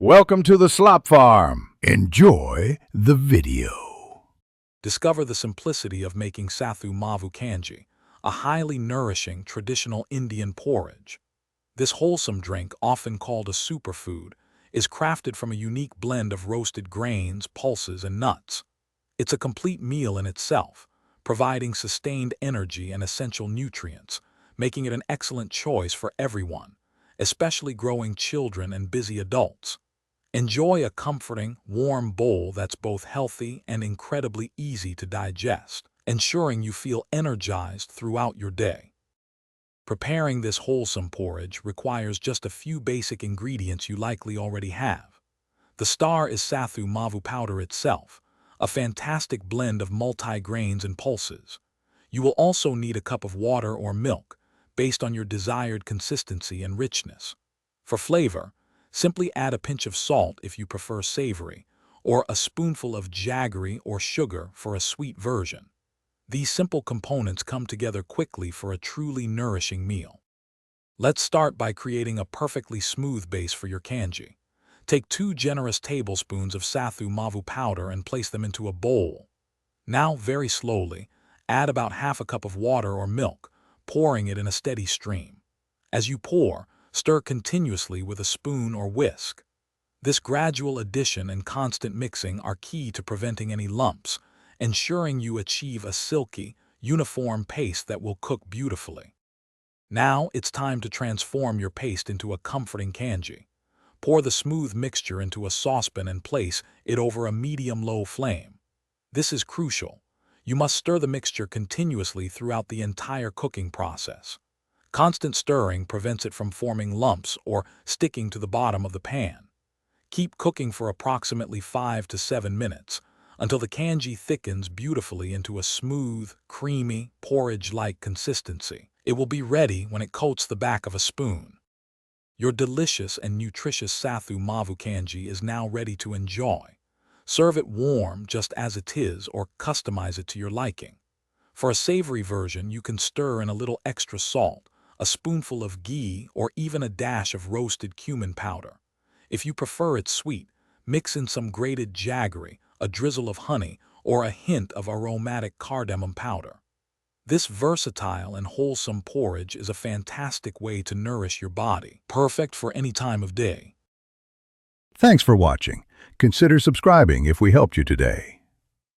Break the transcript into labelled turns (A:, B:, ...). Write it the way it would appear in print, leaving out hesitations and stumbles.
A: Welcome to the Slop Farm. Enjoy the video.
B: Discover the simplicity of making Sathu Maavu Kanji, a highly nourishing traditional Indian porridge. This wholesome drink, often called a superfood, is crafted from a unique blend of roasted grains, pulses, and nuts. It's a complete meal in itself, providing sustained energy and essential nutrients, making it an excellent choice for everyone, especially growing children and busy adults. Enjoy a comforting, warm bowl that's both healthy and incredibly easy to digest, ensuring you feel energized throughout your day. Preparing this wholesome porridge requires just a few basic ingredients you likely already have. The star is Sathu Maavu powder itself, a fantastic blend of multi-grains and pulses. You will also need a cup of water or milk, based on your desired consistency and richness. For flavor, simply add a pinch of salt if you prefer savory, or a spoonful of jaggery or sugar for a sweet version. These simple components come together quickly for a truly nourishing meal. Let's start by creating a perfectly smooth base for your kanji. Take 2 generous tablespoons of Sathu Maavu powder and place them into a bowl. Now, very slowly, add about half a cup of water or milk, pouring it in a steady stream. As you pour, stir continuously with a spoon or whisk. This gradual addition and constant mixing are key to preventing any lumps, ensuring you achieve a silky, uniform paste that will cook beautifully. Now it's time to transform your paste into a comforting kanji. Pour the smooth mixture into a saucepan and place it over a medium-low flame. This is crucial. You must stir the mixture continuously throughout the entire cooking process. Constant stirring prevents it from forming lumps or sticking to the bottom of the pan. Keep cooking for approximately 5 to 7 minutes until the kanji thickens beautifully into a smooth, creamy, porridge-like consistency. It will be ready when it coats the back of a spoon. Your delicious and nutritious Sathu Maavu Kanji is now ready to enjoy. Serve it warm just as it is or customize it to your liking. For a savory version, you can stir in a little extra salt, a spoonful of ghee, or even a dash of roasted cumin powder. If you prefer it sweet, mix in some grated jaggery, a drizzle of honey, or a hint of aromatic cardamom powder. This versatile and wholesome porridge is a fantastic way to nourish your body, perfect for any time of day.
A: Thanks for watching. Consider subscribing if we helped you today.